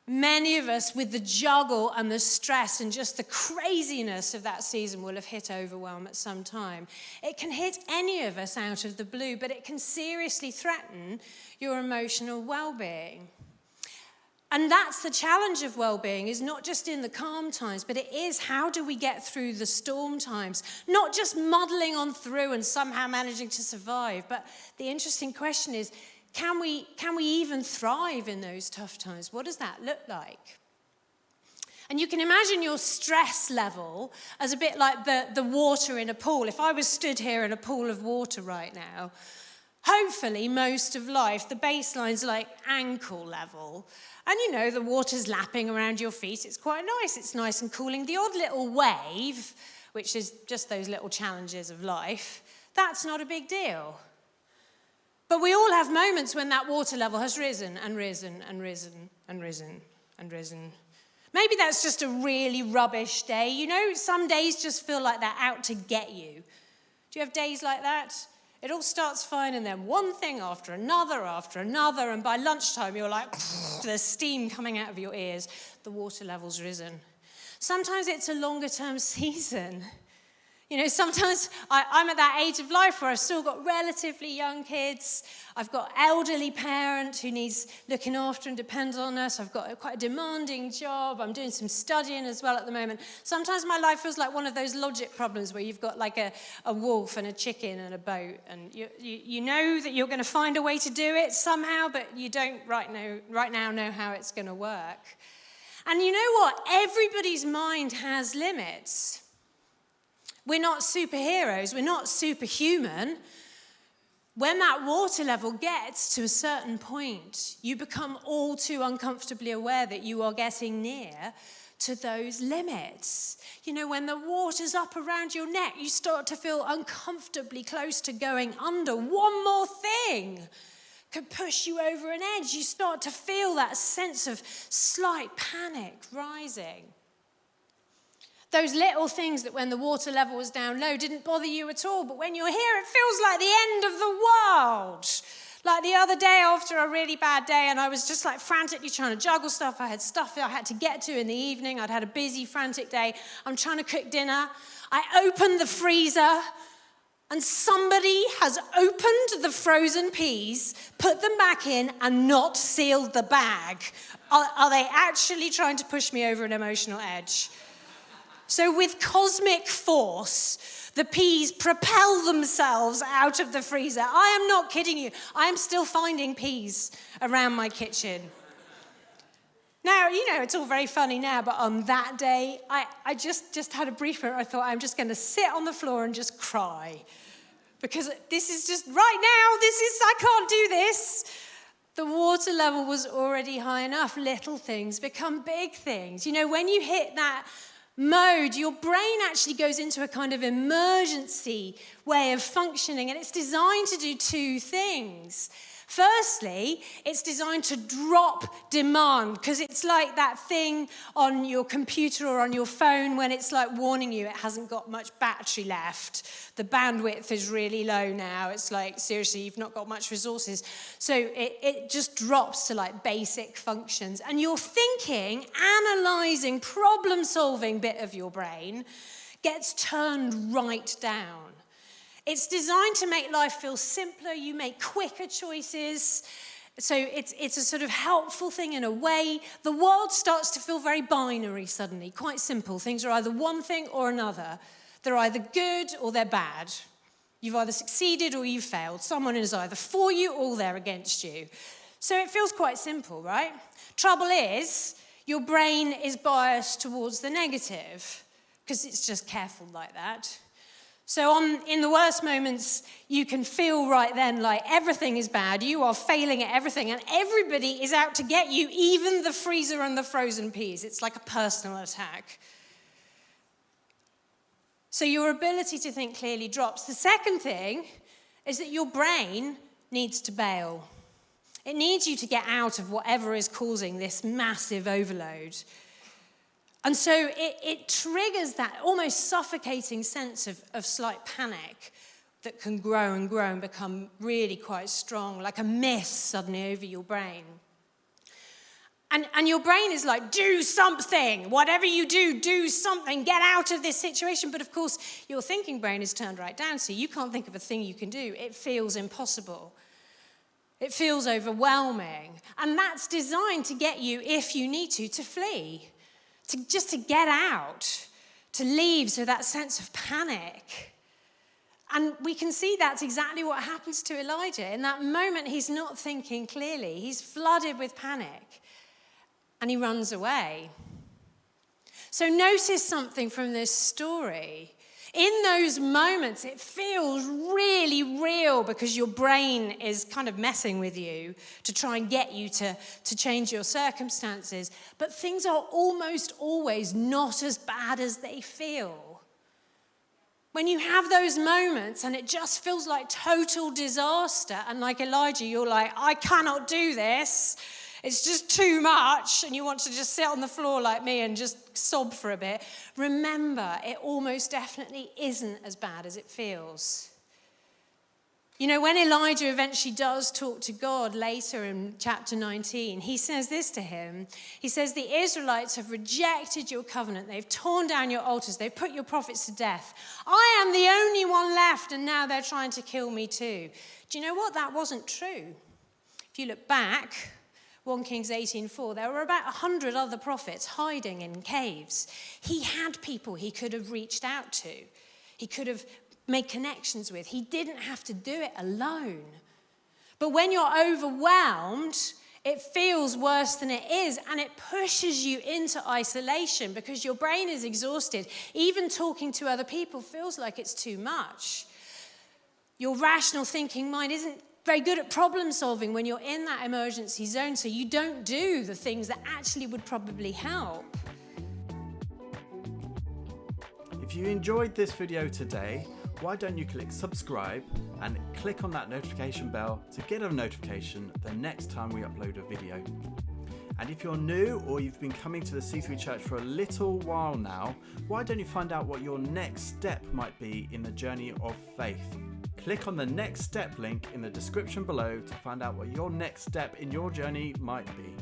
many of us, with the juggle and the stress and just the craziness of that season, will have hit overwhelm at some time. It can hit any of us out of the blue, but it can seriously threaten your emotional well-being. And that's the challenge of well-being, is not just in the calm times, but it is how do we get through the storm times? Not just muddling on through and somehow managing to survive, but the interesting question is, can we even thrive in those tough times? What does that look like? And you can imagine your stress level as a bit like the water in a pool. If I was stood here in a pool of water right now, hopefully most of life, the baseline's like ankle level. And you know, the water's lapping around your feet. It's quite nice. It's nice and cooling. The odd little wave, which is just those little challenges of life, that's not a big deal. But we all have moments when that water level has risen and risen and risen and risen and risen. Maybe that's just a really rubbish day. You know, some days just feel like they're out to get you. Do you have days like that? It all starts fine and then one thing after another, and by lunchtime you're like, there's steam coming out of your ears. The water level's risen. Sometimes it's a longer term season. You know, sometimes I'm at that age of life where I've still got relatively young kids. I've got elderly parent who needs looking after and depends on us. I've got quite a demanding job. I'm doing some studying as well at the moment. Sometimes my life feels like one of those logic problems where you've got like a wolf and a chicken and a boat, and you know that you're going to find a way to do it somehow, but you don't right now know how it's going to work. And you know what? Everybody's mind has limits. We're not superheroes, we're not superhuman. When that water level gets to a certain point, you become all too uncomfortably aware that you are getting near to those limits. You know, when the water's up around your neck, you start to feel uncomfortably close to going under. One more thing could push you over an edge. You start to feel that sense of slight panic rising. Those little things that when the water level was down low didn't bother you at all, but when you're here, it feels like the end of the world. Like the other day after a really bad day, and I was just like frantically trying to juggle stuff. I had stuff I had to get to in the evening. I'd had a busy, frantic day. I'm trying to cook dinner. I opened the freezer, and somebody has opened the frozen peas, put them back in, and not sealed the bag. Are they actually trying to push me over an emotional edge? So with cosmic force, the peas propel themselves out of the freezer. I am not kidding you. I am still finding peas around my kitchen. Now, you know, it's all very funny now, but on that day, I just had a brief moment. I thought, I'm just going to sit on the floor and just cry. Because this is just, right now, I can't do this. The water level was already high enough. Little things become big things. You know, when you hit that mode, your brain actually goes into a kind of emergency way of functioning, and it's designed to do two things. Firstly, it's designed to drop demand, because it's like that thing on your computer or on your phone when it's like warning you it hasn't got much battery left. The bandwidth is really low now. It's like, seriously, you've not got much resources. So it just drops to like basic functions. And your thinking, analyzing, problem-solving bit of your brain gets turned right down. It's designed to make life feel simpler. You make quicker choices. So it's a sort of helpful thing in a way. The world starts to feel very binary suddenly, quite simple. Things are either one thing or another. They're either good or they're bad. You've either succeeded or you've failed. Someone is either for you or they're against you. So it feels quite simple, right? Trouble is, your brain is biased towards the negative because it's just careful like that. So in the worst moments, you can feel right then like everything is bad, you are failing at everything, and everybody is out to get you, even the freezer and the frozen peas. It's like a personal attack. So your ability to think clearly drops. The second thing is that your brain needs to bail. It needs you to get out of whatever is causing this massive overload. And so it triggers that almost suffocating sense of slight panic that can grow and grow and become really quite strong, like a mist suddenly over your brain. And your brain is like, do something. Whatever you do something. Get out of this situation. But of course, your thinking brain is turned right down, so you can't think of a thing you can do. It feels impossible. It feels overwhelming. And that's designed to get you, if you need to flee. Just to get out. To leave, so that sense of panic. And we can see that's exactly what happens to Elijah. In that moment, he's not thinking clearly. He's flooded with panic. And he runs away. So notice something from this story. In those moments, it feels really real because your brain is kind of messing with you to try and get you to change your circumstances. But things are almost always not as bad as they feel. When you have those moments and it just feels like total disaster, and like Elijah, you're like, I cannot do this. It's just too much, and you want to just sit on the floor like me and just sob for a bit. Remember, it almost definitely isn't as bad as it feels. You know, when Elijah eventually does talk to God later in chapter 19, he says this to him. He says, the Israelites have rejected your covenant. They've torn down your altars. They've put your prophets to death. I am the only one left, and now they're trying to kill me too. Do you know what? That wasn't true. If you look back, 1 Kings 18:4, there were about 100 other prophets hiding in caves. He had people he could have reached out to. He could have made connections with. He didn't have to do it alone. But when you're overwhelmed, it feels worse than it is, and it pushes you into isolation because your brain is exhausted. Even talking to other people feels like it's too much. Your rational thinking mind isn't very good at problem solving when you're in that emergency zone, so you don't do the things that actually would probably help. If you enjoyed this video today, why don't you click subscribe and click on that notification bell to get a notification the next time we upload a video. And if you're new or you've been coming to the C3 Church for a little while now, why don't you find out what your next step might be in the journey of faith? Click on the next step link in the description below to find out what your next step in your journey might be.